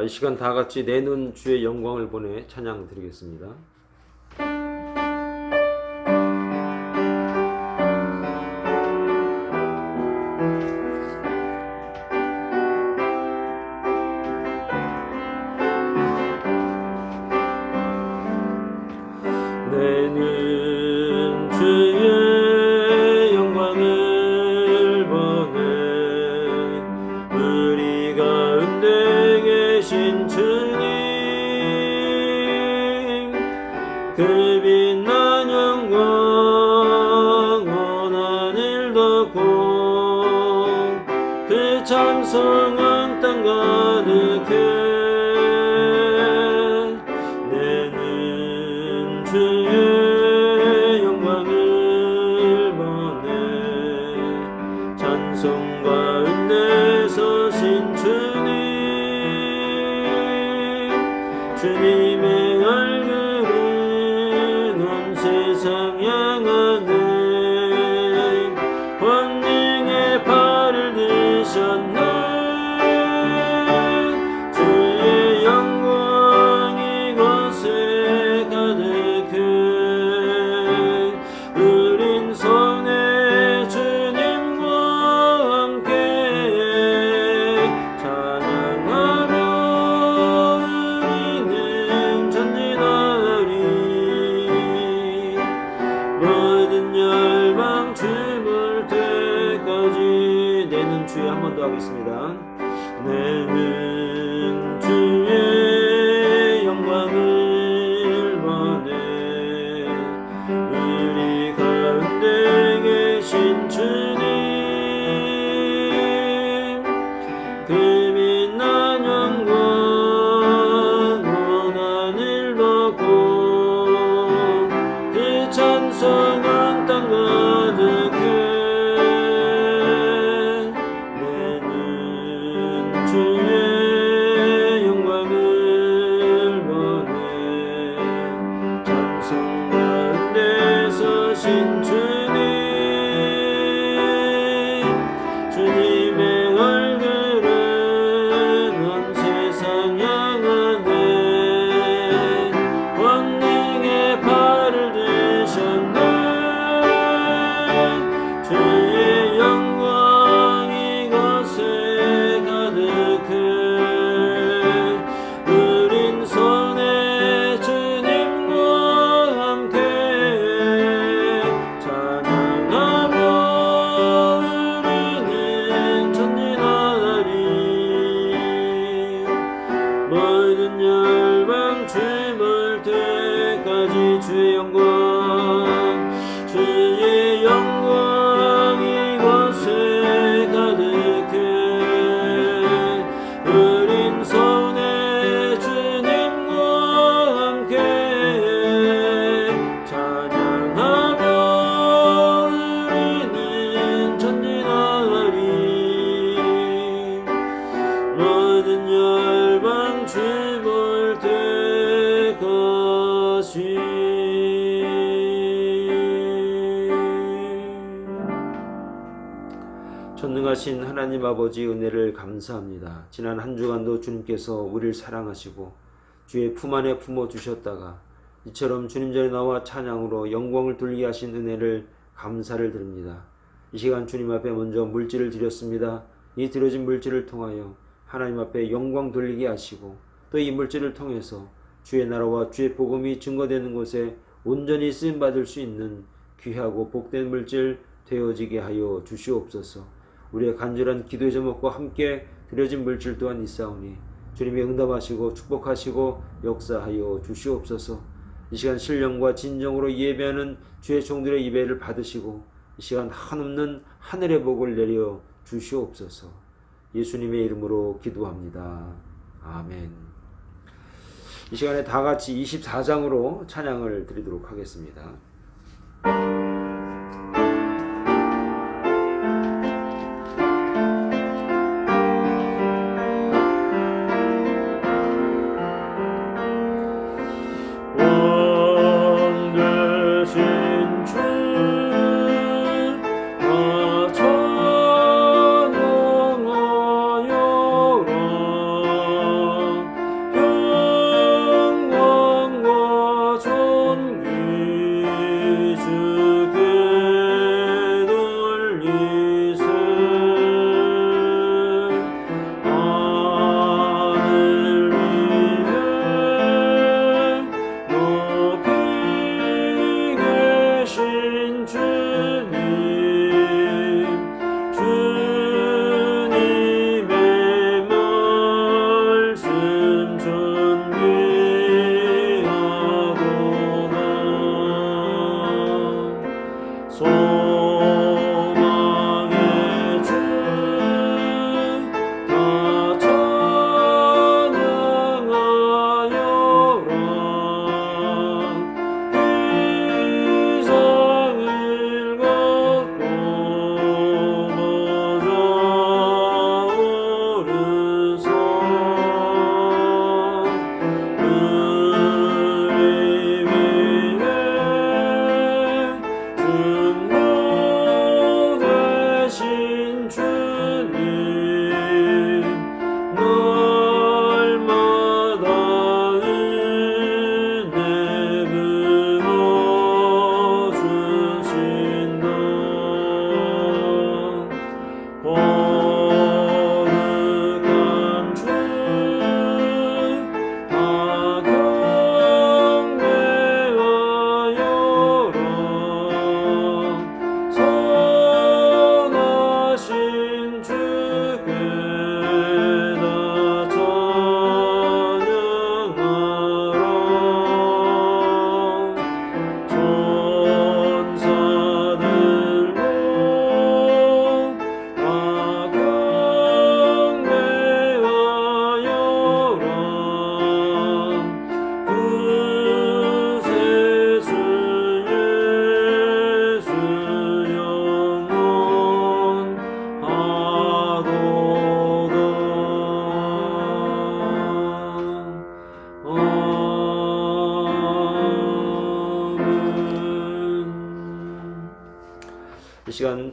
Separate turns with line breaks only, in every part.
이 시간 다 같이 내는 주의 영광을 보내 찬양 드리겠습니다. 내는 주의 영광을 보내 우리 가운데 계신 주님 그 빛난 영광 온 하늘 덮고 그 찬송은 땅 가득해 내는 주의 영광을 보내 찬송 가운데 서신 주님 주님의 얼굴은 온 세상 향하네 권능의 팔을 드셨네 주의 영광 이곳에 가득해 우린 손에 주님과 함께 찬양하며 우리는 전진하리 모든 열방 춤을 때까지 내는 주에 한 번 더 하겠습니다. 내는 주의 영광을 보내 우리 가운데 계신 주님 그 빛난 영광 온 하늘 덮고 그 찬송은 땅 가득해 내는 주의 영광을 보내 찬송 가운데 서신 주님 주님의 얼굴은 온 세상 향하네 권능의 팔을 드셨네 주의 영광 이곳에 가득해 우린 손에 주님과 함께 찬양하며 우리는 전진하리 모든 열방 춤을 때까지 주의 영광 이곳에 가득해 우린 손에 주님과 함께 찬양하며 우리는 전진하리 모든 열방 춤을 때까지 전능하신 하나님 아버지 은혜를 감사합니다. 지난 한 주간도 주님께서 우리를 사랑하시고 주의 품 안에 품어주셨다가 이처럼 주님 전에 나와 찬양으로 영광을 돌리게 하신 은혜를 감사를 드립니다. 이 시간 주님 앞에 먼저 물질을 드렸습니다. 이 드려진 물질을 통하여 하나님 앞에 영광 돌리게 하시고 또 이 물질을 통해서 주의 나라와 주의 복음이 증거되는 곳에 온전히 쓰임받을 수 있는 귀하고 복된 물질 되어지게 하여 주시옵소서. 우리의 간절한 기도의 제목과 함께 드려진 물질 또한 있사오니 주님이 응답하시고 축복하시고 역사하여 주시옵소서. 이 시간 신령과 진정으로 예배하는 주의 종들의 예배를 받으시고 이 시간 한없는 하늘의 복을 내려 주시옵소서. 예수님의 이름으로 기도합니다. 아멘. 이 시간에 다 같이 24장으로 찬양을 드리도록 하겠습니다.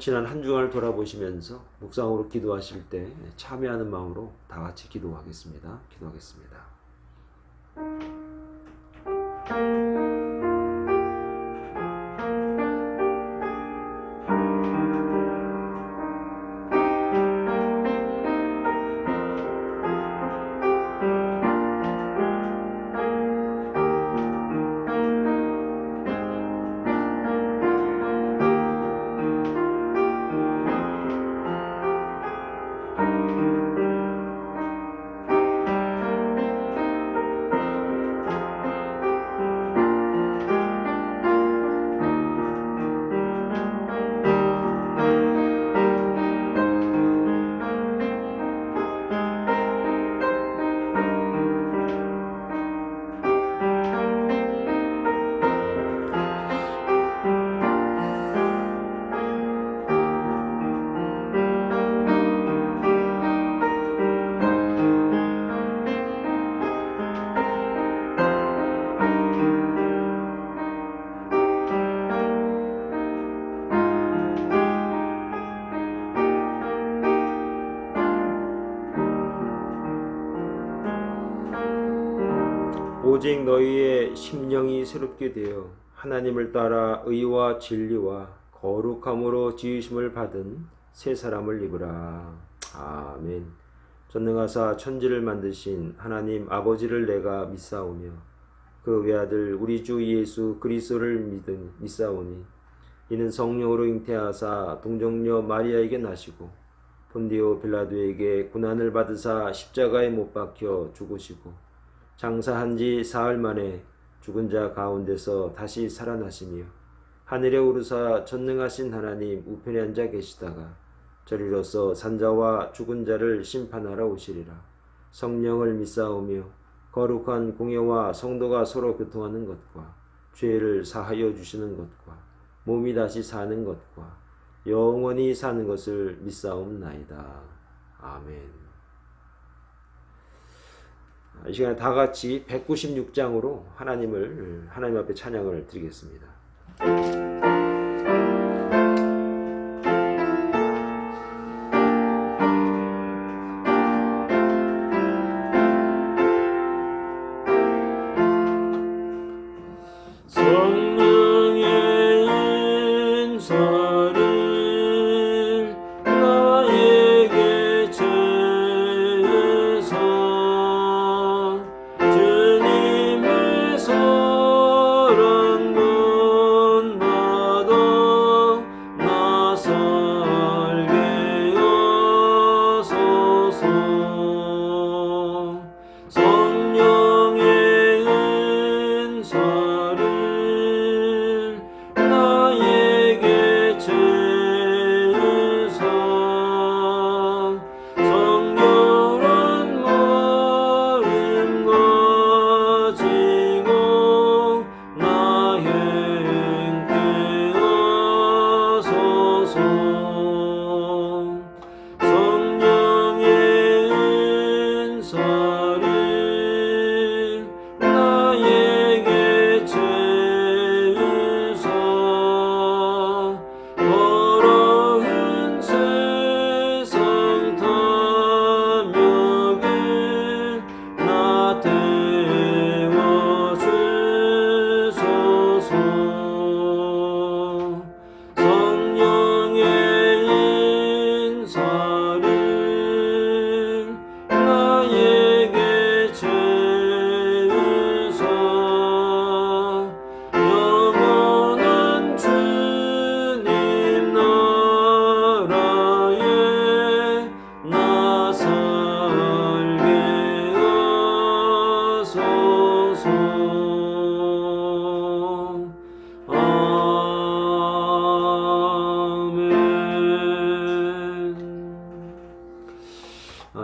지난 한 주간을 돌아보시면서 묵상으로 기도하실 때 참여하는 마음으로 다 같이 기도하겠습니다. 기도하겠습니다. 오직 너희의 심령이 새롭게 되어 하나님을 따라 의와 진리와 거룩함으로 지으심을 받은 새 사람을 입으라. 아멘. 전능하사 천지를 만드신 하나님 아버지를 내가 믿사오며 그 외아들 우리 주 예수 그리스도를 믿사오니 이는 성령으로 잉태하사 동정녀 마리아에게 나시고 본디오 빌라도에게 고난을 받으사 십자가에 못 박혀 죽으시고 장사한 지 사흘 만에 죽은 자 가운데서 다시 살아나시며 하늘에 오르사 전능하신 하나님 우편에 앉아 계시다가 저리로서 산자와 죽은 자를 심판하러 오시리라. 성령을 믿사오며 거룩한 공예와 성도가 서로 교통하는 것과 죄를 사하여 주시는 것과 몸이 다시 사는 것과 영원히 사는 것을 믿사옵나이다. 아멘. 이 시간에 다 같이 196장으로 하나님 앞에 찬양을 드리겠습니다.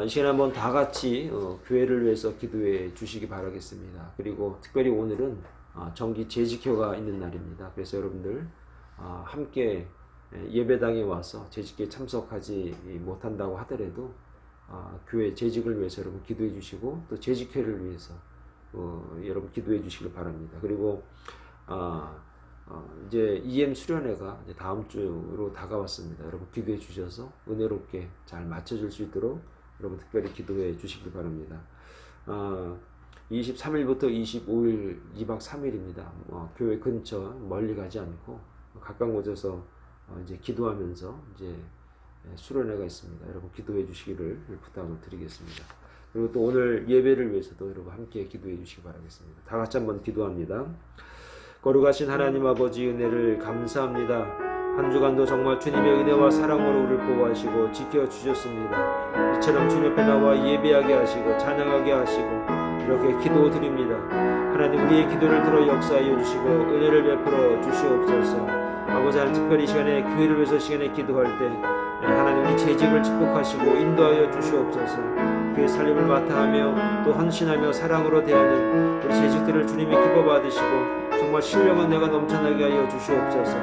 이 시간에 한번 다 같이 교회를 위해서 기도해 주시기 바라겠습니다. 그리고 특별히 오늘은 정기 재직회가 있는 날입니다. 그래서 여러분들 함께 예배당에 와서 재직회에 참석하지 못한다고 하더라도 교회 재직을 위해서 여러분 기도해 주시고 또 재직회를 위해서 여러분 기도해 주시길 바랍니다. 그리고 이제 EM 수련회가 이제 다음 주로 다가왔습니다. 여러분 기도해 주셔서 은혜롭게 잘 맞춰질 수 있도록 여러분 특별히 기도해 주시기 바랍니다. 23일부터 25일 2박 3일입니다. 교회 근처 멀리 가지 않고 가까운 곳에서 이제 기도하면서 이제 수련회가 있습니다. 여러분 기도해 주시기를 부탁을 드리겠습니다. 그리고 또 오늘 예배를 위해서도 여러분 함께 기도해 주시기 바라겠습니다. 다 같이 한번 기도합니다. 거룩하신 하나님 아버지 은혜를 감사합니다. 한 주간도 정말 주님의 은혜와 사랑으로 우리를 보호하시고 지켜주셨습니다. 이처럼 주님 앞에 나와 예배하게 하시고 찬양하게 하시고 이렇게 기도드립니다. 하나님 우리의 기도를 들어 역사하여 주시고 은혜를 베풀어 주시옵소서. 아버지 하나님 특별히 이 시간에 교회를 위해서 시간에 기도할 때 하나님 우리 재직을 축복하시고 인도하여 주시옵소서. 그의 살림을 맡아하며 또 헌신하며 사랑으로 대하는 우리 재직들을 주님이 기뻐 받으시고 정말 신령한 내가 넘쳐나게 하여 주시옵소서.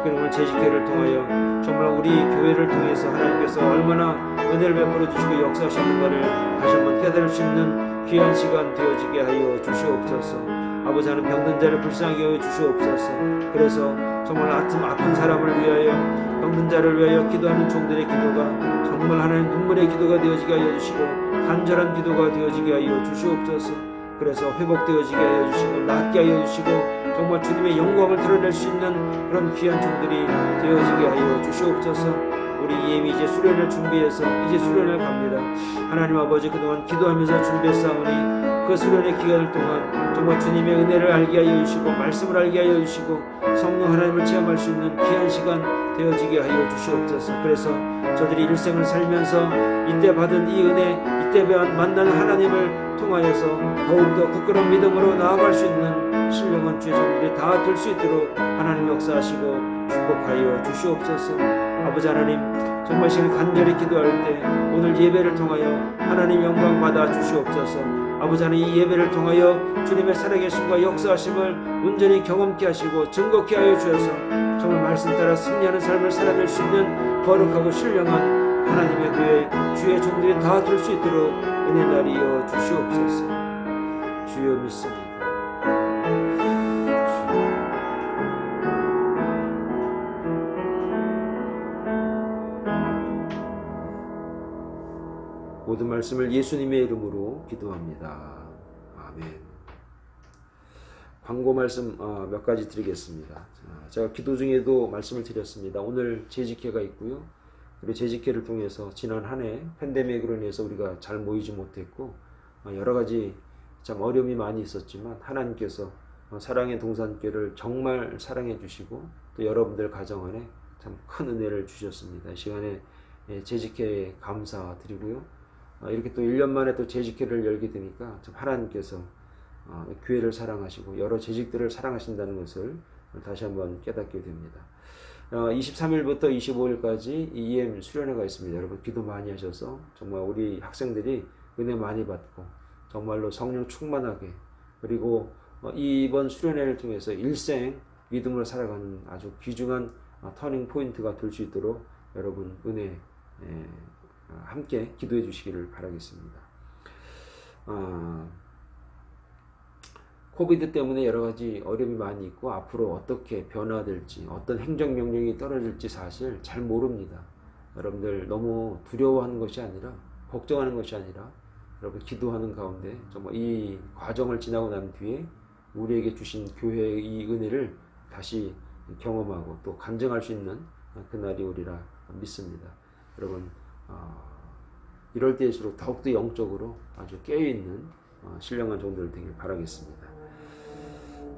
특별히 오늘 재직회를 통하여 정말 우리 교회를 통해서 하나님께서 얼마나 은혜를 베풀어 주시고 역사하셨는가를 다시 한번 깨달을 수 있는 귀한 시간 되어지게 하여 주시옵소서. 아버지 하나님 병든 자를 불쌍하게 하여 주시옵소서. 그래서 정말 아픈 사람을 위하여 병든 자를 위하여 기도하는 종들의 기도가 정말 하나님 눈물의 기도가 되어지게 하여 주시고 간절한 기도가 되어지게 하여 주시옵소서. 그래서 회복되어지게 하여 주시고 낫게 하여 주시고 정말 주님의 영광을 드러낼 수 있는 그런 귀한 종들이 되어지게 하여 주시옵소서. 우리 EM이 이제 수련을 준비해서 이제 수련을 갑니다. 하나님 아버지 그동안 기도하면서 준비했사오니 그 수련의 기간을 동안 정말 주님의 은혜를 알게 하여 주시고 말씀을 알게 하여 주시고 성령 하나님을 체험할 수 있는 귀한 시간 되어지게 하여 주시옵소서. 그래서 저들이 일생을 살면서 이때 받은 이 은혜 이때 만나는 하나님을 통하여서 더욱더 굳건한 믿음으로 나아갈 수 있는 신령한 주의 종들이 다 될 수 있도록 하나님 역사하시고 축복하여 주시옵소서. 아버지 하나님 정말 시간 간절히 기도할 때 오늘 예배를 통하여 하나님 영광 받아 주시옵소서. 아버지 하나님 이 예배를 통하여 주님의 살아계심과 역사하심을 온전히 경험케 하시고 증거케 하여 주셔서 정말 말씀 따라 승리하는 삶을 살아낼 수 있는 거룩하고 신령한 하나님의 교회 주의 종들이 다 될 수 있도록 은혜 나리여 주시옵소서. 주여 믿습니다. 모든 말씀을 예수님의 이름으로 기도합니다. 아멘. 광고 말씀 몇 가지 드리겠습니다. 제가 기도 중에도 말씀을 드렸습니다. 오늘 재직회가 있고요. 그리고 재직회를 통해서 지난 한 해 팬데믹으로 인해서 우리가 잘 모이지 못했고 여러 가지 참 어려움이 많이 있었지만 하나님께서 사랑의 동산교회를 정말 사랑해 주시고 또 여러분들 가정 안에 참 큰 은혜를 주셨습니다. 이 시간에 재직회에 감사드리고요. 이렇게 또 1년 만에 또 재직회를 열게 되니까 참 하나님께서 교회를 사랑하시고 여러 재직들을 사랑하신다는 것을 다시 한번 깨닫게 됩니다. 23일부터 25일까지 EM 수련회가 있습니다. 여러분 기도 많이 하셔서 정말 우리 학생들이 은혜 많이 받고 정말로 성령 충만하게 그리고 이번 수련회를 통해서 일생 믿음으로 살아가는 아주 귀중한 터닝 포인트가 될 수 있도록 여러분 은혜 함께 기도해 주시기를 바라겠습니다. 코비드 때문에 여러 가지 어려움이 많이 있고 앞으로 어떻게 변화될지 어떤 행정명령이 떨어질지 사실 잘 모릅니다. 여러분들 너무 두려워하는 것이 아니라 걱정하는 것이 아니라 여러분 기도하는 가운데 정말 이 과정을 지나고 난 뒤에 우리에게 주신 교회의 이 은혜를 다시 경험하고 또 간증할 수 있는 그날이 오리라 믿습니다. 여러분 이럴 때일수록 더욱더 영적으로 아주 깨어있는 신령한 종들 되길 바라겠습니다.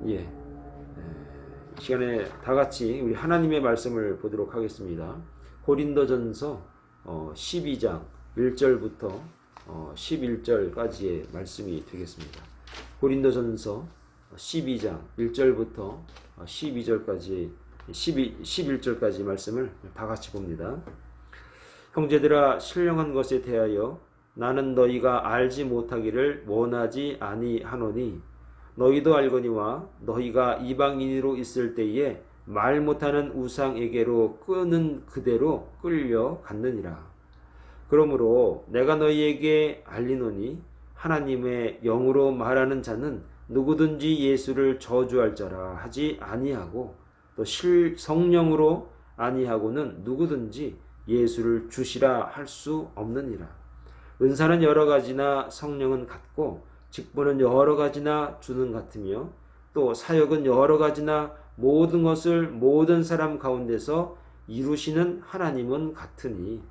이 시간에 다 같이 우리 하나님의 말씀을 보도록 하겠습니다. 고린도전서 12장 1절부터 11절까지의 말씀이 되겠습니다. 고린도전서 12장 1절부터 12절까지 11절까지 말씀을 다 같이 봅니다. 형제들아 신령한 것에 대하여 나는 너희가 알지 못하기를 원하지 아니하노니 너희도 알거니와 너희가 이방인으로 있을 때에 말 못하는 우상에게로 끄는 그대로 끌려갔느니라. 그러므로 내가 너희에게 알리노니 하나님의 영으로 말하는 자는 누구든지 예수를 저주할 자라 하지 아니하고 또 성령으로 아니하고는 누구든지 예수를 주시라 할 수 없느니라. 은사는 여러 가지나 성령은 같고 직분은 여러 가지나 주는 같으며 또 사역은 여러 가지나 모든 것을 모든 사람 가운데서 이루시는 하나님은 같으니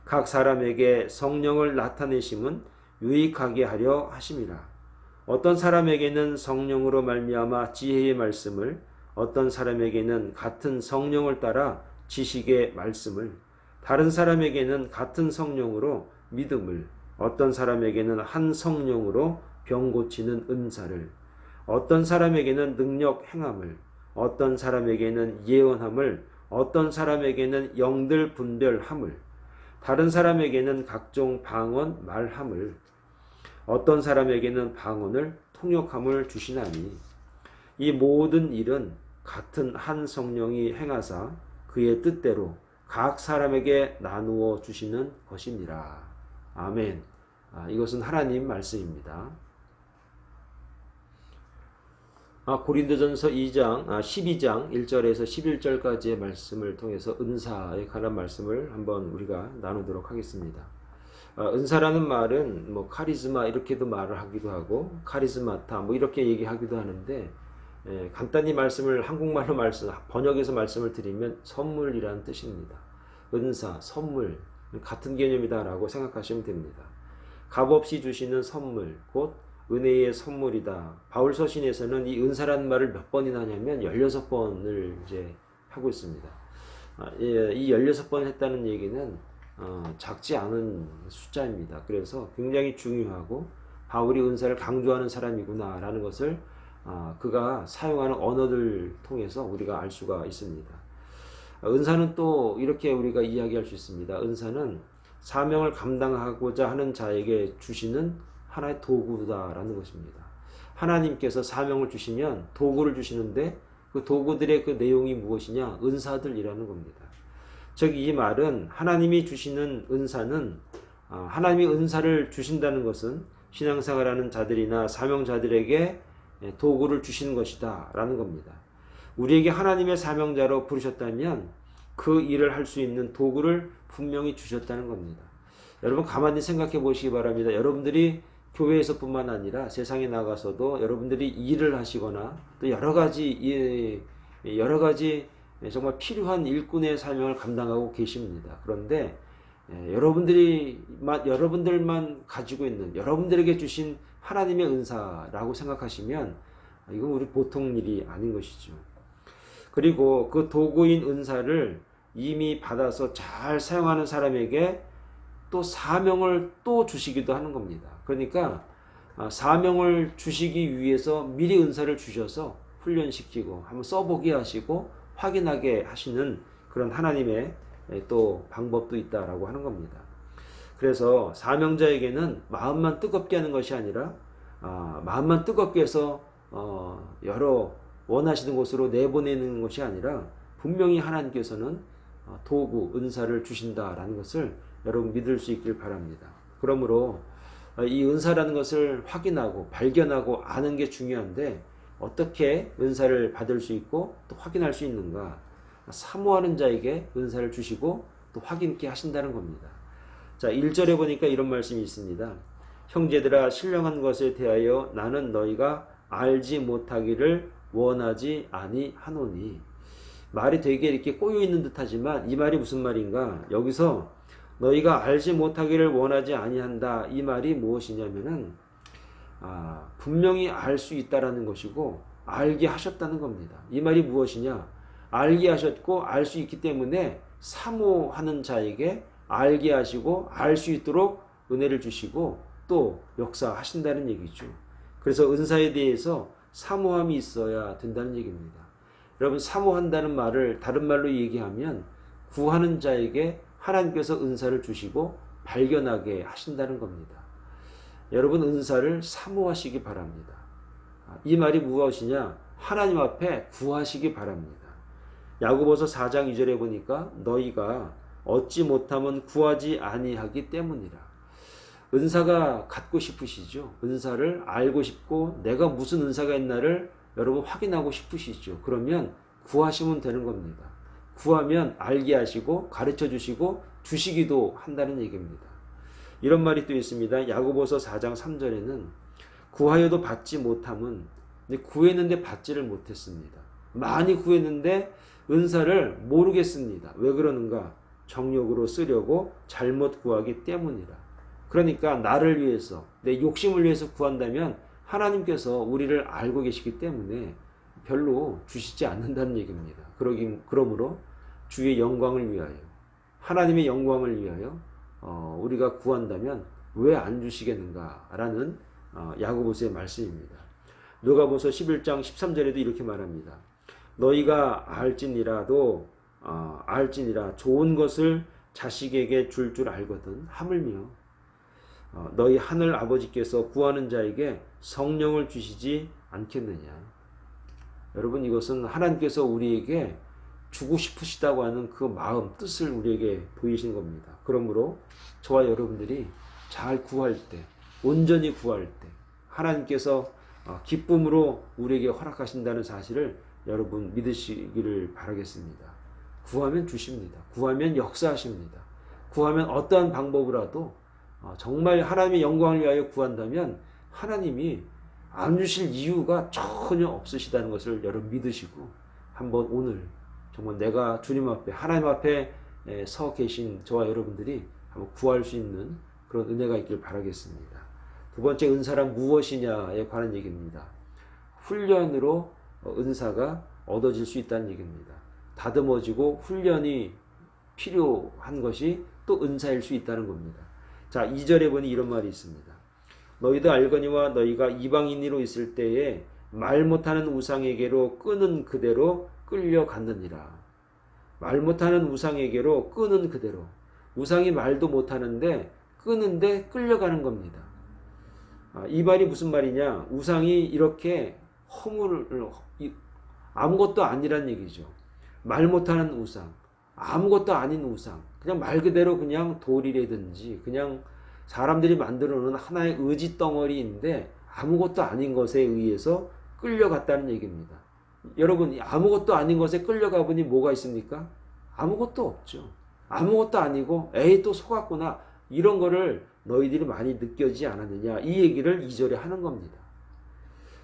각 사람에게 성령을 나타내심은 유익하게 하려 하심이라. 어떤 사람에게는 성령으로 말미암아 지혜의 말씀을, 어떤 사람에게는 같은 성령을 따라 지식의 말씀을, 다른 사람에게는 같은 성령으로 믿음을, 어떤 사람에게는 한 성령으로 병 고치는 은사를, 어떤 사람에게는 능력 행함을, 어떤 사람에게는 예언함을, 어떤 사람에게는 영들 분별함을, 다른 사람에게는 각종 방언 말함을, 어떤 사람에게는 방언을 통역함을 주시나니 이 모든 일은 같은 한 성령이 행하사 그의 뜻대로 각 사람에게 나누어 주시는 것이니라. 아멘. 이것은 하나님 말씀입니다. 고린도전서 12장 1절에서 11절까지의 말씀을 통해서 은사에 관한 말씀을 한번 우리가 나누도록 하겠습니다. 은사라는 말은 카리스마 이렇게도 말을 하기도 하고 카리스마타 이렇게 얘기하기도 하는데 간단히 말씀을 한국말로 번역해서 말씀을 드리면 선물이라는 뜻입니다. 은사, 선물 같은 개념이다라고 생각하시면 됩니다. 값없이 주시는 선물, 곧 은혜의 선물이다. 바울 서신에서는 이 은사라는 말을 몇 번이나 하냐면 16번을 이제 하고 있습니다. 이 16번 했다는 얘기는 작지 않은 숫자입니다. 그래서 굉장히 중요하고 바울이 은사를 강조하는 사람이구나 라는 것을 그가 사용하는 언어들 통해서 우리가 알 수가 있습니다. 은사는 또 이렇게 우리가 이야기할 수 있습니다. 은사는 사명을 감당하고자 하는 자에게 주시는 하나의 도구다라는 것입니다. 하나님께서 사명을 주시면 도구를 주시는데 그 도구들의 그 내용이 무엇이냐? 은사들이라는 겁니다. 즉 이 말은 하나님이 주시는 은사는 하나님이 은사를 주신다는 것은 신앙생활하는 자들이나 사명자들에게 도구를 주시는 것이다 라는 겁니다. 우리에게 하나님의 사명자로 부르셨다면 그 일을 할 수 있는 도구를 분명히 주셨다는 겁니다. 여러분 가만히 생각해 보시기 바랍니다. 여러분들이 교회에서뿐만 아니라 세상에 나가서도 여러분들이 일을 하시거나 또 여러 가지 정말 필요한 일꾼의 사명을 감당하고 계십니다. 그런데 여러분들만 가지고 있는 여러분들에게 주신 하나님의 은사라고 생각하시면 이건 우리 보통 일이 아닌 것이죠. 그리고 그 도구인 은사를 이미 받아서 잘 사용하는 사람에게 또 사명을 또 주시기도 하는 겁니다. 그러니까 사명을 주시기 위해서 미리 은사를 주셔서 훈련시키고 한번 써보게 하시고 확인하게 하시는 그런 하나님의 또 방법도 있다라고 하는 겁니다. 그래서 사명자에게는 마음만 뜨겁게 하는 것이 아니라 마음만 뜨겁게 해서 여러 원하시는 곳으로 내보내는 것이 아니라 분명히 하나님께서는 도구, 은사를 주신다라는 것을 여러분 믿을 수 있길 바랍니다. 그러므로 이 은사라는 것을 확인하고 발견하고 아는 게 중요한데 어떻게 은사를 받을 수 있고 또 확인할 수 있는가? 사모하는 자에게 은사를 주시고 또 확인 있게 하신다는 겁니다. 자, 1절에 보니까 이런 말씀이 있습니다. 형제들아 신령한 것에 대하여 나는 너희가 알지 못하기를 원하지 아니하노니. 말이 되게 이렇게 꼬여 있는 듯하지만 이 말이 무슨 말인가? 여기서 너희가 알지 못하기를 원하지 아니한다. 이 말이 무엇이냐면은 분명히 알 수 있다라는 것이고 알게 하셨다는 겁니다. 이 말이 무엇이냐? 알게 하셨고 알 수 있기 때문에 사모하는 자에게 알게 하시고 알 수 있도록 은혜를 주시고 또 역사하신다는 얘기죠. 그래서 은사에 대해서 사모함이 있어야 된다는 얘기입니다. 여러분 사모한다는 말을 다른 말로 얘기하면 구하는 자에게 하나님께서 은사를 주시고 발견하게 하신다는 겁니다. 여러분 은사를 사모하시기 바랍니다. 이 말이 무엇이냐? 하나님 앞에 구하시기 바랍니다. 야고보서 4장 2절에 보니까 너희가 얻지 못하면 구하지 아니하기 때문이라. 은사가 갖고 싶으시죠? 은사를 알고 싶고 내가 무슨 은사가 있나를 여러분 확인하고 싶으시죠? 그러면 구하시면 되는 겁니다. 구하면 알게 하시고 가르쳐 주시고 주시기도 한다는 얘기입니다. 이런 말이 또 있습니다. 야고보서 4장 3절에는 구하여도 받지 못함은, 근데 구했는데 받지를 못했습니다. 많이 구했는데 은사를 모르겠습니다. 왜 그러는가? 정욕으로 쓰려고 잘못 구하기 때문이라. 그러니까 나를 위해서, 내 욕심을 위해서 구한다면 하나님께서 우리를 알고 계시기 때문에 별로 주시지 않는다는 얘기입니다. 그러므로 주의 영광을 위하여, 하나님의 영광을 위하여 우리가 구한다면 왜 안 주시겠는가라는 야고보서의 말씀입니다. 누가복음 11장 13절에도 이렇게 말합니다. 너희가 알지니라 좋은 것을 자식에게 줄 알거든 하물며 너희 하늘 아버지께서 구하는 자에게 성령을 주시지 않겠느냐. 여러분, 이것은 하나님께서 우리에게 주고 싶으시다고 하는 그 마음, 뜻을 우리에게 보이신 겁니다. 그러므로 저와 여러분들이 잘 구할 때, 온전히 구할 때 하나님께서 기쁨으로 우리에게 허락하신다는 사실을 여러분 믿으시기를 바라겠습니다. 구하면 주십니다. 구하면 역사하십니다. 구하면 어떠한 방법으로라도 정말 하나님의 영광을 위하여 구한다면 하나님이 안 주실 이유가 전혀 없으시다는 것을 여러분 믿으시고 한번 오늘 정말 내가 주님 앞에, 하나님 앞에 서 계신 저와 여러분들이 한번 구할 수 있는 그런 은혜가 있길 바라겠습니다. 두 번째 은사란 무엇이냐에 관한 얘기입니다. 훈련으로 은사가 얻어질 수 있다는 얘기입니다. 다듬어지고 훈련이 필요한 것이 또 은사일 수 있다는 겁니다. 자, 2절에 보니 이런 말이 있습니다. 너희도 알거니와 너희가 이방인으로 있을 때에 말 못하는 우상에게로 끄는 그대로 끌려갔느니라. 말 못하는 우상에게로 끄는 그대로. 우상이 말도 못하는데 끄는데 끌려가는 겁니다. 이 말이 무슨 말이냐? 우상이 이렇게 아무것도 아니란 얘기죠. 말 못하는 우상, 아무것도 아닌 우상, 그냥 말 그대로 그냥 돌이라든지 그냥 사람들이 만들어 놓은 하나의 의지 덩어리인데 아무것도 아닌 것에 의해서 끌려갔다는 얘기입니다. 여러분, 아무것도 아닌 것에 끌려가 보니 뭐가 있습니까? 아무것도 없죠. 아무것도 아니고 에이 또 속았구나, 이런 거를 너희들이 많이 느껴지지 않았느냐, 이 얘기를 2절에 하는 겁니다.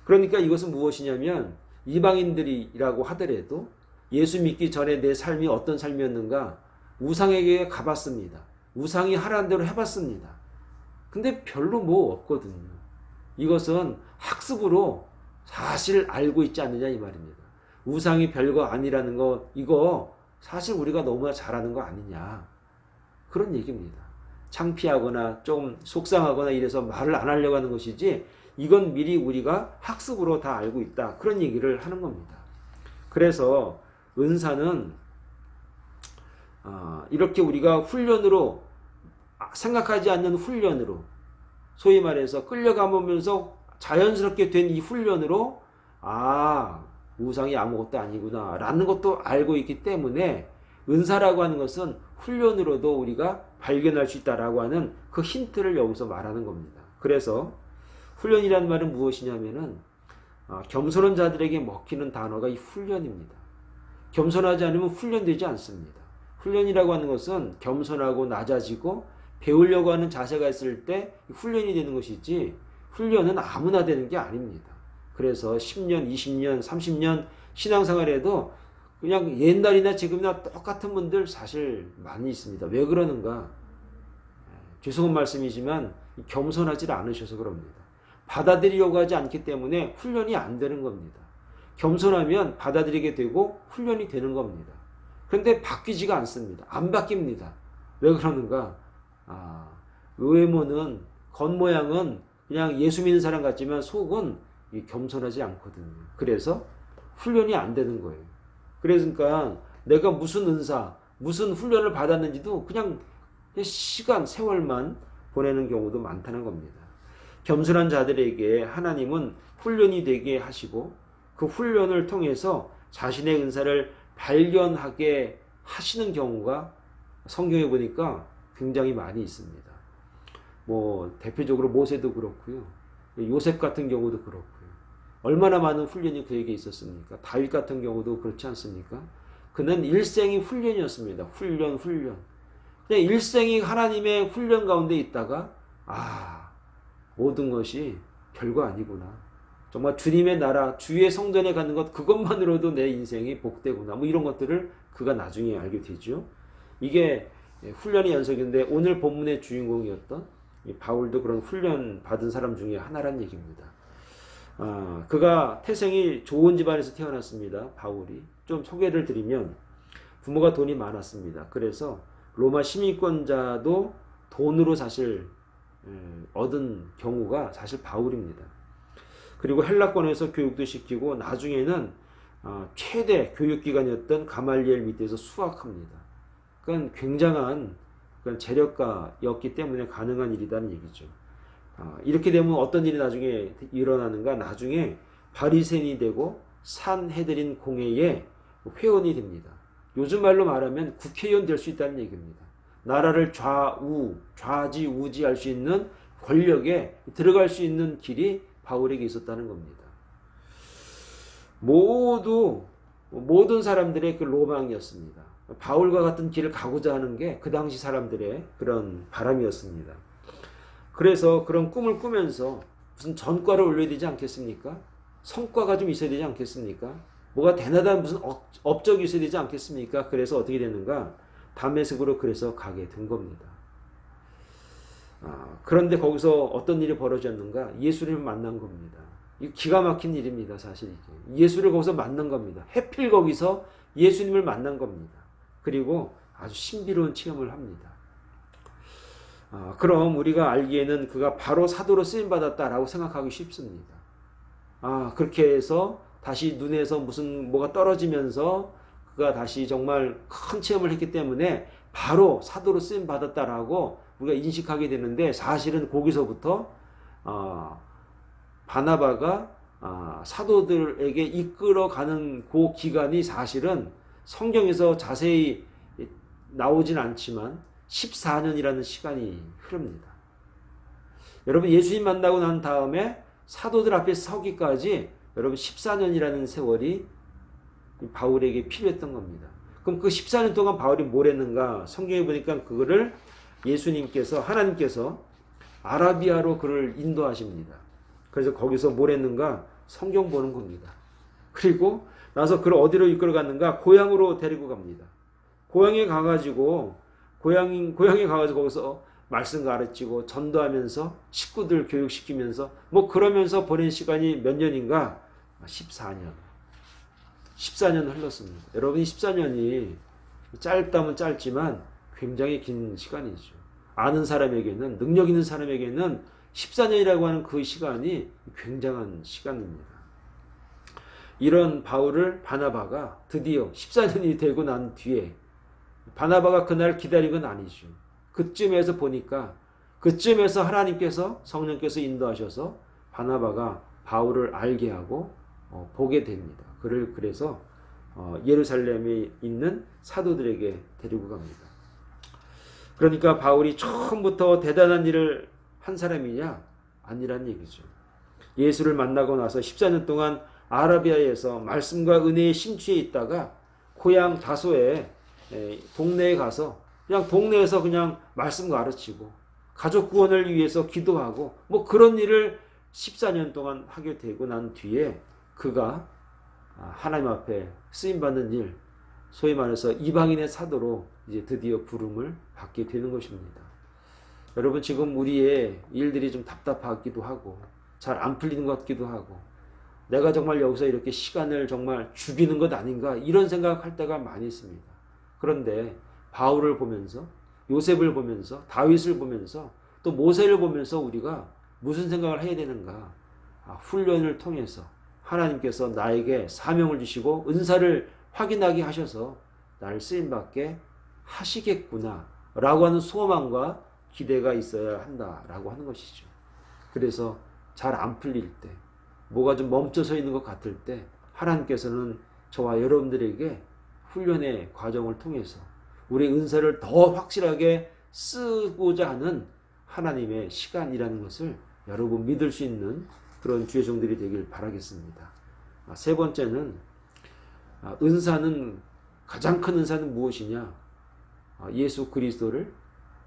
그러니까 이것은 무엇이냐면 이방인들이라고 하더라도 예수 믿기 전에 내 삶이 어떤 삶이었는가? 우상에게 가봤습니다. 우상이 하라는 대로 해봤습니다. 근데 별로 뭐 없거든요. 이것은 학습으로 사실 알고 있지 않느냐 이 말입니다. 우상이 별거 아니라는 거, 이거 사실 우리가 너무나 잘하는 거 아니냐, 그런 얘기입니다. 창피하거나 좀 속상하거나 이래서 말을 안 하려고 하는 것이지, 이건 미리 우리가 학습으로 다 알고 있다, 그런 얘기를 하는 겁니다. 그래서 은사는 이렇게 우리가 훈련으로, 생각하지 않는 훈련으로, 소위 말해서 끌려가면서 자연스럽게 된 이 훈련으로 우상이 아무것도 아니구나 라는 것도 알고 있기 때문에 은사라고 하는 것은 훈련으로도 우리가 발견할 수 있다라고 하는 그 힌트를 여기서 말하는 겁니다. 그래서 훈련이라는 말은 무엇이냐면은 겸손한 자들에게 먹히는 단어가 이 훈련입니다. 겸손하지 않으면 훈련되지 않습니다. 훈련이라고 하는 것은 겸손하고 낮아지고 배우려고 하는 자세가 있을 때 훈련이 되는 것이지, 훈련은 아무나 되는 게 아닙니다. 그래서 10년, 20년, 30년 신앙생활에도 그냥 옛날이나 지금이나 똑같은 분들 사실 많이 있습니다. 왜 그러는가? 죄송한 말씀이지만 겸손하지 않으셔서 그럽니다. 받아들이려고 하지 않기 때문에 훈련이 안 되는 겁니다. 겸손하면 받아들이게 되고 훈련이 되는 겁니다. 그런데 바뀌지가 않습니다. 안 바뀝니다. 왜 그러는가? 외모는, 겉모양은 그냥 예수 믿는 사람 같지만 속은 겸손하지 않거든요. 그래서 훈련이 안 되는 거예요. 그러니까 내가 무슨 은사, 무슨 훈련을 받았는지도 그냥 시간, 세월만 보내는 경우도 많다는 겁니다. 겸손한 자들에게 하나님은 훈련이 되게 하시고 그 훈련을 통해서 자신의 은사를 발견하게 하시는 경우가 성경에 보니까 굉장히 많이 있습니다. 대표적으로 모세도 그렇고요. 요셉 같은 경우도 그렇고요. 얼마나 많은 훈련이 그에게 있었습니까? 다윗 같은 경우도 그렇지 않습니까? 그는 일생이 훈련이었습니다. 훈련. 그냥 일생이 하나님의 훈련 가운데 있다가 모든 것이 별거 아니구나. 정말 주님의 나라, 주의 성전에 가는 것 그것만으로도 내 인생이 복되구나. 뭐 이런 것들을 그가 나중에 알게 되죠. 이게 훈련의 연속인데 오늘 본문의 주인공이었던 바울도 그런 훈련 받은 사람 중에 하나란 얘기입니다. 그가 태생이 좋은 집안에서 태어났습니다. 바울이. 좀 소개를 드리면 부모가 돈이 많았습니다. 그래서 로마 시민권자도 돈으로 사실 얻은 경우가 사실 바울입니다. 그리고 헬라권에서 교육도 시키고 나중에는 최대 교육기관이었던 가말리엘 밑에서 수학합니다. 그건 굉장한 재력가였기 때문에 가능한 일이라는 얘기죠. 이렇게 되면 어떤 일이 나중에 일어나는가? 나중에 바리새인이 되고 산헤드린 공회의 회원이 됩니다. 요즘 말로 말하면 국회의원 될 수 있다는 얘기입니다. 나라를 좌지우지할 수 있는 권력에 들어갈 수 있는 길이 바울에게 있었다는 겁니다. 모든 사람들의 그 로망이었습니다. 바울과 같은 길을 가고자 하는 게 그 당시 사람들의 그런 바람이었습니다. 그래서 그런 꿈을 꾸면서 무슨 전과를 올려야 되지 않겠습니까? 성과가 좀 있어야 되지 않겠습니까? 뭐가 대단한 무슨 업적이 있어야 되지 않겠습니까? 그래서 어떻게 됐는가? 다메섹으로 그래서 가게 된 겁니다. 그런데 거기서 어떤 일이 벌어졌는가? 예수님을 만난 겁니다. 이 기가 막힌 일입니다. 사실 이게. 예수를 거기서 만난 겁니다. 해필 거기서 예수님을 만난 겁니다. 그리고 아주 신비로운 체험을 합니다. 그럼 우리가 알기에는 그가 바로 사도로 쓰임받았다라고 생각하기 쉽습니다. 그렇게 해서 다시 눈에서 뭐가 떨어지면서 그가 다시 정말 큰 체험을 했기 때문에 바로 사도로 쓰임받았다라고 우리가 인식하게 되는데 사실은 거기서부터 바나바가 사도들에게 이끌어가는 그 기간이 사실은 성경에서 자세히 나오진 않지만 14년이라는 시간이 흐릅니다. 여러분 예수님 만나고 난 다음에 사도들 앞에 서기까지 여러분 14년이라는 세월이 바울에게 필요했던 겁니다. 그럼 그 14년 동안 바울이 뭘 했는가? 성경에 보니까 그거를 하나님께서 아라비아로 그를 인도하십니다. 그래서 거기서 뭘 했는가? 성경 보는 겁니다. 그리고 나서 그를 어디로 이끌어갔는가? 고향으로 데리고 갑니다. 고향에 가가지고 거기서 말씀 가르치고 전도하면서 식구들 교육시키면서 그러면서 보낸 시간이 몇 년인가? 14년. 14년 흘렀습니다. 여러분이 14년이 짧다면 짧지만 굉장히 긴 시간이죠. 아는 사람에게는, 능력 있는 사람에게는 14년이라고 하는 그 시간이 굉장한 시간입니다. 이런 바울을 바나바가 드디어 14년이 되고 난 뒤에 바나바가 그날 기다린 건 아니죠. 그쯤에서 하나님께서 성령께서 인도하셔서 바나바가 바울을 알게 하고 보게 됩니다. 그래서 예루살렘에 있는 사도들에게 데리고 갑니다. 그러니까 바울이 처음부터 대단한 일을 한 사람이냐? 아니란 얘기죠. 예수를 만나고 나서 14년 동안 아라비아에서 말씀과 은혜에 심취해 있다가 고향 다소에 동네에 가서 그냥 동네에서 그냥 말씀 가르치고 가족 구원을 위해서 기도하고 그런 일을 14년 동안 하게 되고 난 뒤에 그가 하나님 앞에 쓰임받는 일, 소위 말해서 이방인의 사도로 이제 드디어 부름을 받게 되는 것입니다. 여러분 지금 우리의 일들이 좀 답답하기도 하고 잘 안 풀리는 것 같기도 하고 내가 정말 여기서 이렇게 시간을 정말 죽이는 것 아닌가 이런 생각할 때가 많이 있습니다. 그런데 바울을 보면서 요셉을 보면서 다윗을 보면서 또 모세를 보면서 우리가 무슨 생각을 해야 되는가? 훈련을 통해서 하나님께서 나에게 사명을 주시고 은사를 확인하게 하셔서 나를 쓰임받게 하시겠구나 라고 하는 소망과 기대가 있어야 한다라고 하는 것이죠. 그래서 잘 안 풀릴 때 뭐가 좀 멈춰서 있는 것 같을 때 하나님께서는 저와 여러분들에게 훈련의 과정을 통해서 우리 은사를 더 확실하게 쓰고자 하는 하나님의 시간이라는 것을 여러분 믿을 수 있는 그런 주의 종들이 되길 바라겠습니다. 세 번째는 은사는 가장 큰 은사는 무엇이냐? 예수 그리스도를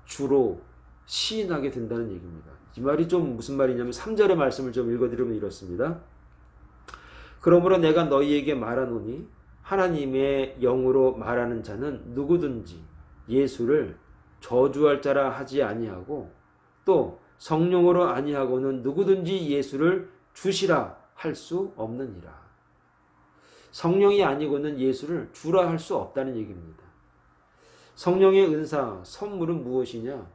주로 시인하게 된다는 얘기입니다. 이 말이 좀 무슨 말이냐면 3절의 말씀을 좀 읽어드리면 이렇습니다. 그러므로 내가 너희에게 말하노니 하나님의 영으로 말하는 자는 누구든지 예수를 저주할 자라 하지 아니하고 또 성령으로 아니하고는 누구든지 예수를 주시라 할 수 없느니라. 성령이 아니고는 예수를 주라 할 수 없다는 얘기입니다. 성령의 은사, 선물은 무엇이냐?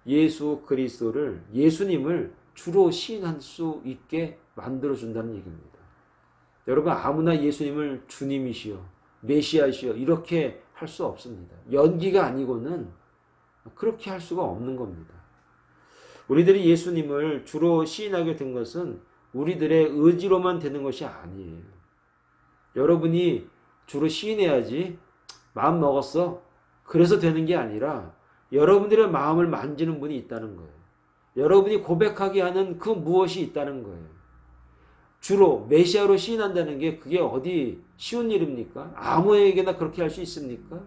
예수 그리스도를, 예수님을 주로 시인할 수 있게 만들어준다는 얘기입니다. 여러분, 아무나 예수님을 주님이시여, 메시아시여 이렇게 할 수 없습니다. 연기가 아니고는 그렇게 할 수가 없는 겁니다. 우리들이 예수님을 주로 시인하게 된 것은 우리들의 의지로만 되는 것이 아니에요. 여러분이 주로 시인해야지 마음 먹었어 그래서 되는 게 아니라 여러분들의 마음을 만지는 분이 있다는 거예요. 여러분이 고백하게 하는 그 무엇이 있다는 거예요. 주로 메시아로 시인한다는 게 그게 어디 쉬운 일입니까? 아무에게나 그렇게 할 수 있습니까?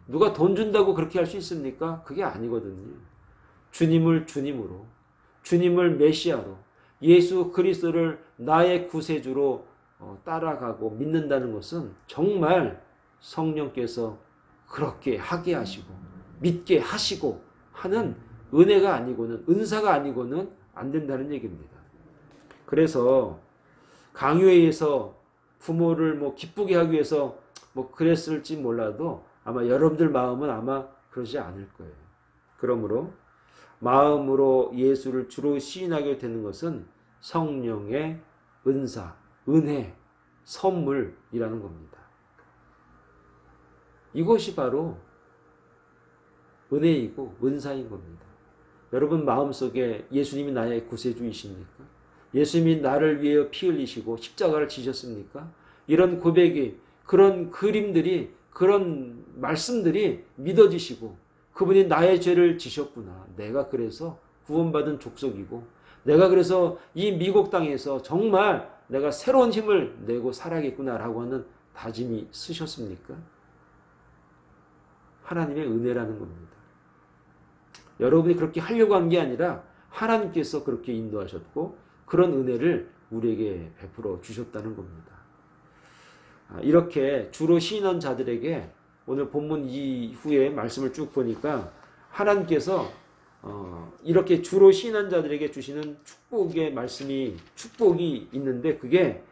누가 돈 준다고 그렇게 할 수 있습니까? 그게 아니거든요. 주님을 주님으로, 주님을 메시아로, 예수 그리스도를 나의 구세주로 따라가고 믿는다는 것은 정말 성령께서 그렇게 하게 하시고 믿게 하시고 하는 은혜가 아니고는, 은사가 아니고는 안 된다는 얘기입니다. 그래서 강요회에서 부모를 기쁘게 하기 위해서 그랬을지 몰라도 아마 여러분들 마음은 아마 그러지 않을 거예요. 그러므로 마음으로 예수를 주로 시인하게 되는 것은 성령의 은사, 은혜, 선물이라는 겁니다. 이것이 바로 은혜이고 은사인 겁니다. 여러분 마음속에 예수님이 나의 구세주이십니까? 예수님이 나를 위해 피 흘리시고 십자가를 지셨습니까? 이런 고백이, 그런 그림들이, 그런 말씀들이 믿어지시고 그분이 나의 죄를 지셨구나. 내가 그래서 구원받은 족속이고 내가 그래서 이 미국 땅에서 정말 내가 새로운 힘을 내고 살아야겠구나라고 하는 다짐이 쓰셨습니까? 하나님의 은혜라는 겁니다. 여러분이 그렇게 하려고 한 게 아니라 하나님께서 그렇게 인도하셨고 그런 은혜를 우리에게 베풀어 주셨다는 겁니다. 이렇게 주로 시인한 자들에게 오늘 본문 이후에 말씀을 쭉 보니까 하나님께서 이렇게 주로 시인한 자들에게 주시는 축복의 말씀이, 축복이 있는데 그게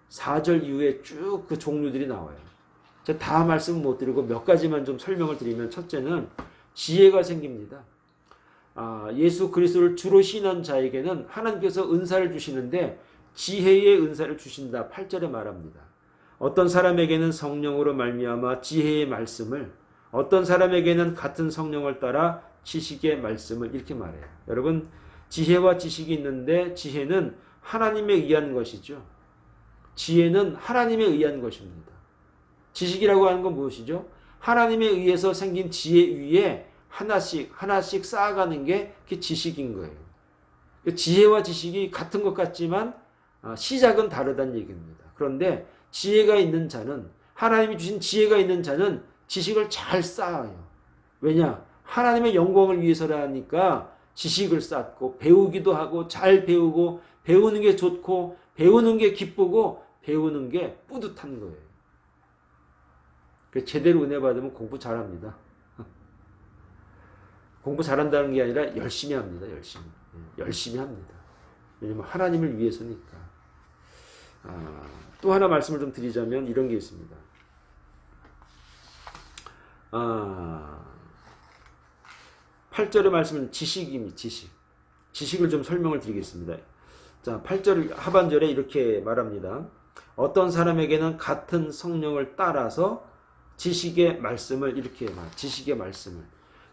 4절 이후에 쭉 그 종류들이 나와요. 제가 다 말씀 못 드리고 몇 가지만 좀 설명을 드리면, 첫째는 지혜가 생깁니다. 예수 그리스도를 주로 시인한 자에게는 하나님께서 은사를 주시는데 지혜의 은사를 주신다. 8절에 말합니다. 어떤 사람에게는 성령으로 말미암아 지혜의 말씀을, 어떤 사람에게는 같은 성령을 따라 지식의 말씀을, 이렇게 말해요. 여러분, 지혜와 지식이 있는데 지혜는 하나님에 의한 것이죠. 지혜는 하나님에 의한 것입니다. 지식이라고 하는 건 무엇이죠? 하나님에 의해서 생긴 지혜 위에 하나씩 쌓아가는 게 그게 지식인 거예요. 지혜와 지식이 같은 것 같지만 시작은 다르다는 얘기입니다. 그런데 지혜가 있는 자는, 하나님이 주신 지혜가 있는 자는 지식을 잘 쌓아요. 왜냐? 하나님의 영광을 위해서라니까 지식을 쌓고 배우기도 하고 잘 배우고, 배우는 게 좋고 배우는 게 기쁘고 배우는 게 뿌듯한 거예요. 제대로 은혜 받으면 공부 잘합니다. 공부 잘한다는 게 아니라 열심히 합니다. 열심히 합니다. 왜냐하면 하나님을 위해서니까. 또 하나 말씀을 좀 드리자면 이런 게 있습니다. 8절의 말씀은 지식입니다. 지식을 좀 설명을 드리겠습니다. 자, 8절 하반절에 이렇게 말합니다. 어떤 사람에게는 같은 성령을 따라서 지식의 말씀을, 이렇게 지식의 말씀을.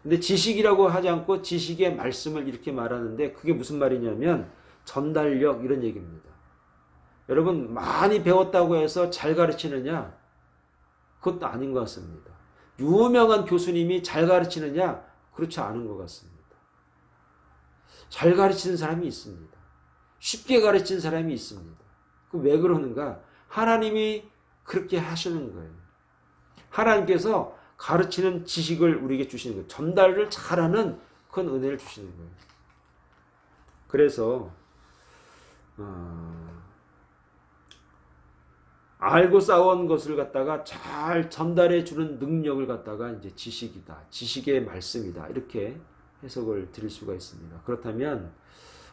근데 지식이라고 하지 않고 지식의 말씀을 이렇게 말하는데 그게 무슨 말이냐면 전달력, 이런 얘기입니다. 여러분, 많이 배웠다고 해서 잘 가르치느냐? 그것도 아닌 것 같습니다. 유명한 교수님이 잘 가르치느냐? 그렇지 않은 것 같습니다. 잘 가르치는 사람이 있습니다. 쉽게 가르친 사람이 있습니다. 왜 그러는가? 하나님이 그렇게 하시는 거예요. 하나님께서 가르치는 지식을 우리에게 주시는 거예요. 전달을 잘하는 그런 은혜를 주시는 거예요. 그래서 알고 쌓아온 것을 갖다가 잘 전달해 주는 능력을 갖다가 이제 지식이다. 지식의 말씀이다. 이렇게 해석을 드릴 수가 있습니다. 그렇다면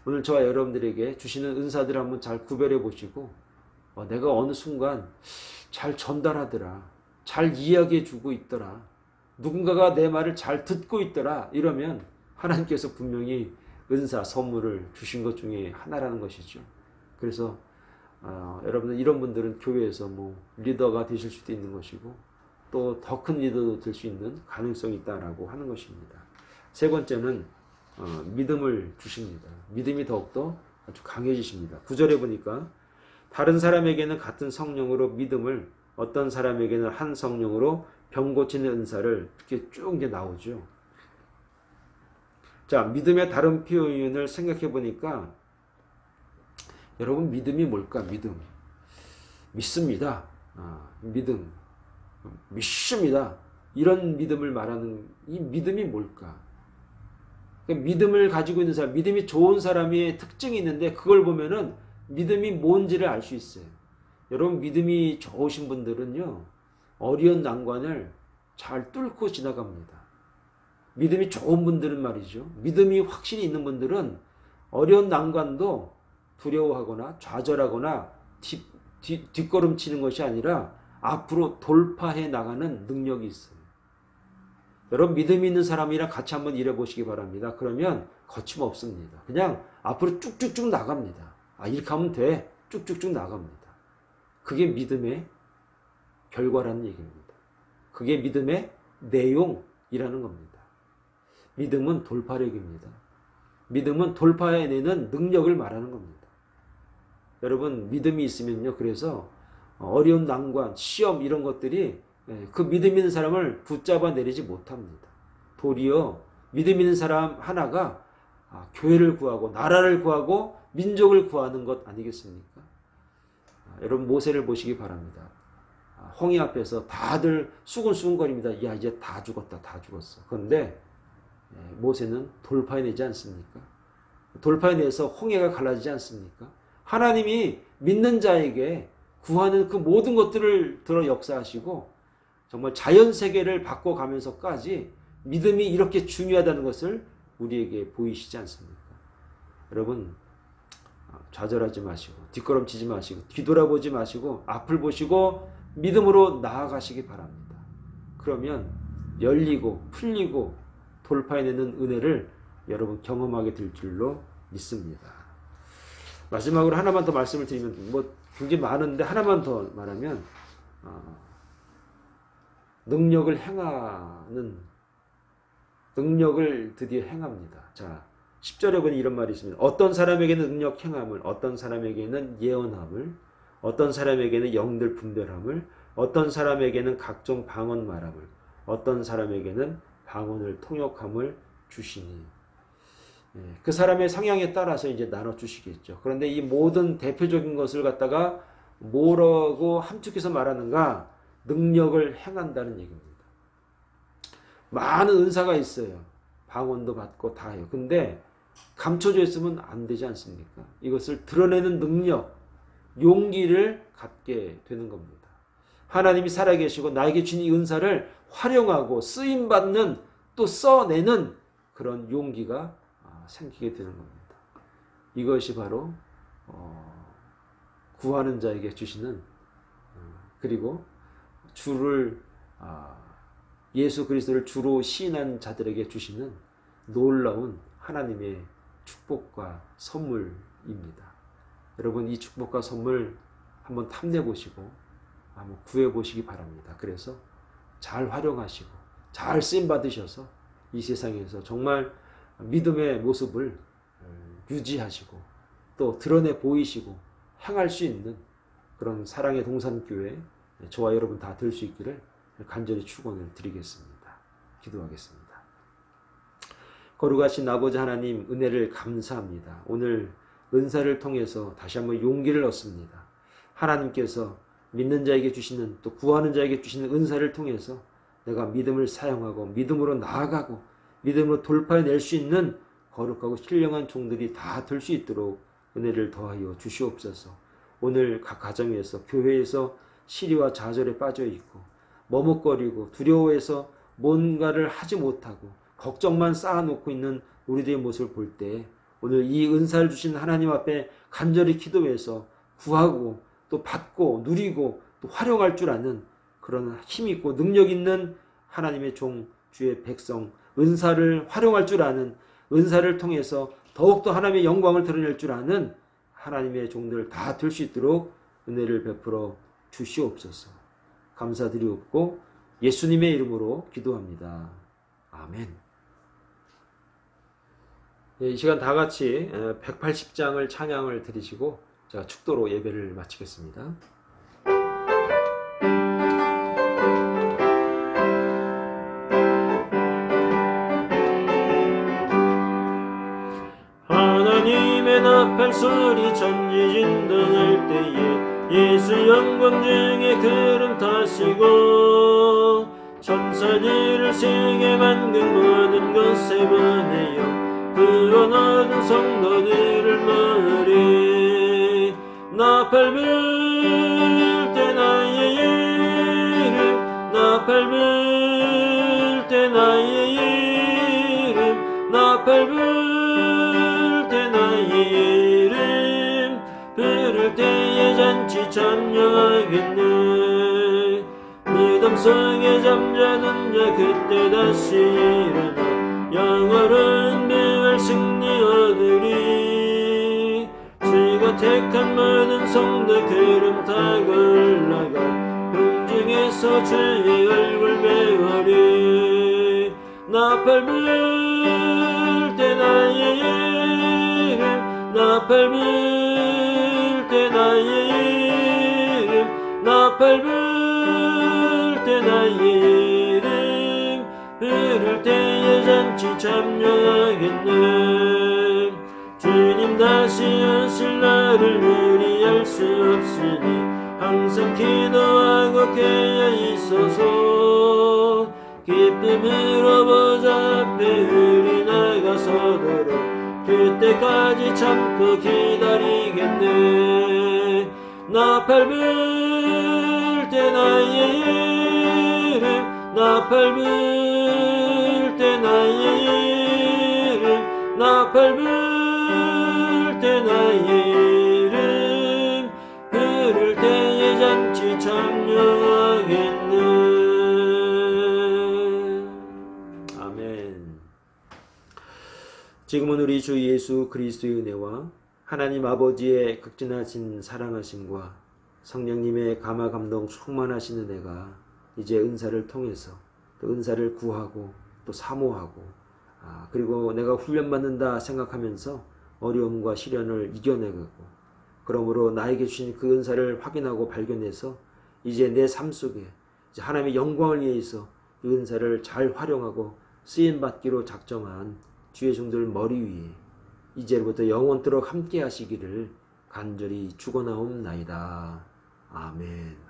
오늘 저와 여러분들에게 주시는 은사들을 한번 잘 구별해 보시고 내가 어느 순간 잘 전달하더라. 잘 이야기해 주고 있더라. 누군가가 내 말을 잘 듣고 있더라. 이러면 하나님께서 분명히 은사, 선물을 주신 것 중에 하나라는 것이죠. 그래서 여러분들 이런 분들은 교회에서 리더가 되실 수도 있는 것이고 또 더 큰 리더도 될 수 있는 가능성이 있다라고 하는 것입니다. 세 번째는 믿음을 주십니다. 믿음이 더욱더 아주 강해지십니다. 9절에 보니까 다른 사람에게는 같은 성령으로 믿음을, 어떤 사람에게는 한 성령으로 병 고치는 은사를, 이렇게 쭉 이제 나오죠. 자, 믿음의 다른 표현을 생각해 보니까 여러분 믿음이 뭘까? 믿습니다. 믿습니다. 이런 믿음을 말하는 이 믿음이 뭘까? 그러니까 믿음을 가지고 있는 사람, 믿음이 좋은 사람의 특징이 있는데 그걸 보면은 믿음이 뭔지를 알 수 있어요. 여러분 믿음이 좋으신 분들은요, 어려운 난관을 잘 뚫고 지나갑니다. 믿음이 좋은 분들은 말이죠. 믿음이 확실히 있는 분들은 어려운 난관도 두려워하거나 좌절하거나 뒷걸음치는 것이 아니라 앞으로 돌파해 나가는 능력이 있어요. 여러분 믿음이 있는 사람이랑 같이 한번 일해보시기 바랍니다. 그러면 거침없습니다. 그냥 앞으로 쭉쭉쭉 나갑니다. 이렇게 하면 돼. 쭉쭉쭉 나갑니다. 그게 믿음의 결과라는 얘기입니다. 그게 믿음의 내용이라는 겁니다. 믿음은 돌파력입니다. 믿음은 돌파해내는 능력을 말하는 겁니다. 여러분 믿음이 있으면요, 그래서 어려운 난관, 시험 이런 것들이 그 믿음 있는 사람을 붙잡아 내리지 못합니다. 도리어 믿음 있는 사람 하나가 교회를 구하고 나라를 구하고 민족을 구하는 것 아니겠습니까? 여러분 모세를 보시기 바랍니다. 홍해 앞에서 다들 수군수군거립니다. 야, 이제 다 죽었다, 다 죽었어. 그런데 모세는 돌파해내지 않습니까? 돌파해내서 홍해가 갈라지지 않습니까? 하나님이 믿는 자에게 구하는 그 모든 것들을 들어 역사하시고 정말 자연세계를 바꿔가면서까지 믿음이 이렇게 중요하다는 것을 우리에게 보이시지 않습니까? 여러분 좌절하지 마시고 뒷걸음치지 마시고 뒤돌아보지 마시고 앞을 보시고 믿음으로 나아가시기 바랍니다. 그러면 열리고 풀리고 돌파해내는 은혜를 여러분 경험하게 될 줄로 믿습니다. 마지막으로 하나만 더 말씀을 드리면 굉장히 많은데 하나만 더 말하면 능력을 드디어 행합니다. 자, 10절에 보니 이런 말이 있습니다. 어떤 사람에게는 능력 행함을, 어떤 사람에게는 예언함을, 어떤 사람에게는 영들 분별함을, 어떤 사람에게는 각종 방언 말함을, 어떤 사람에게는 방언을 통역함을 주시니. 그 사람의 성향에 따라서 이제 나눠 주시겠죠. 그런데 이 모든 대표적인 것을 갖다가 뭐라고 함축해서 말하는가? 능력을 행한다는 얘기입니다. 많은 은사가 있어요. 방언도 받고 다 해요. 근데 감춰져 있으면 안 되지 않습니까? 이것을 드러내는 능력, 용기를 갖게 되는 겁니다. 하나님이 살아계시고 나에게 주신 이 은사를 활용하고 쓰임받는, 또 써내는 그런 용기가 생기게 되는 겁니다. 이것이 바로 구하는 자에게 주시는, 그리고 예수 그리스도를 주로 시인한 자들에게 주시는 놀라운 하나님의 축복과 선물입니다. 여러분 이 축복과 선물 한번 탐내보시고 한번 구해보시기 바랍니다. 그래서 잘 활용하시고 잘 쓰임받으셔서 이 세상에서 정말 믿음의 모습을 유지하시고 또 드러내 보이시고 행할 수 있는 그런 사랑의 동산교회 저와 여러분 다 될 수 있기를 간절히 축원을 드리겠습니다. 기도하겠습니다. 거룩하신 아버지 하나님, 은혜를 감사합니다. 오늘 은사를 통해서 다시 한번 용기를 얻습니다. 하나님께서 믿는 자에게 주시는, 또 구하는 자에게 주시는 은사를 통해서 내가 믿음을 사용하고 믿음으로 나아가고 믿음으로 돌파해낼 수 있는 거룩하고 신령한 종들이 다 될 수 있도록 은혜를 더하여 주시옵소서. 오늘 각 가정에서, 교회에서 시리와 좌절에 빠져 있고 머뭇거리고 두려워해서 뭔가를 하지 못하고 걱정만 쌓아놓고 있는 우리들의 모습을 볼 때 오늘 이 은사를 주신 하나님 앞에 간절히 기도해서 구하고 또 받고 누리고 또 활용할 줄 아는 그런 힘있고 능력 있는 하나님의 종, 주의 백성, 은사를 활용할 줄 아는, 은사를 통해서 더욱더 하나님의 영광을 드러낼 줄 아는 하나님의 종들 다 될 수 있도록 은혜를 베풀어 주시옵소서. 감사드리옵고 예수님의 이름으로 기도합니다. 아멘. 이 시간 다 같이 180장을 찬양을 드리시고 제가 축도로 예배를 마치겠습니다. 하나님의 나팔 소리 천지진동할 때에 예수 영광 중에 구름 타시고 천사들을 세계 만든 모든 것에 보내어 구원 얻은 성도들을 모으리. 나팔 불 때 나의 이름, 나팔 불 때 나의 이름, 나팔 불 때 나의 이름, 부를 때에 잔치 참여하겠네. 무덤 속에 잠자는 자 그때 다시 일어나 영원한 멸 승리 얻으리. 주가 택한 모든 성도 구름 타고 올라가 궁중에서 주의 얼굴 배우리. 나팔 불 때 나의 이름, 나팔 불 때 나의 이름, 나팔 불 때 나의 이름, 부를 때에 잔치 참여하겠네. 주님 다시 오실 날을 우리 알 수 없으니 항상 기도하고 깨어 있어서 기쁨으로 보좌 앞에 우리 나가서도록 그때까지 참고 기다리겠네. 나팔 불 때 나의 이름, 나팔 불 때 나의 이름, 나팔 불 때 나의 이름, 부를 때에 잔치 참여하겠네. 아멘. 지금은 우리 주 예수 그리스도의 은혜와 하나님 아버지의 극진하신 사랑하심과 성령님의 감화 감동 충만하신 은혜가 이제 은사를 통해서 또 은사를 구하고 또 사모하고 그리고 내가 훈련받는다 생각하면서 어려움과 시련을 이겨내고 그러므로 나에게 주신 그 은사를 확인하고 발견해서 이제 내 삶 속에 이제 하나님의 영광을 위해서 그 은사를 잘 활용하고 쓰임받기로 작정한 주의 종들 머리 위에 이제부터 영원토록 함께 하시기를 간절히 축원하옵나이다. 아멘.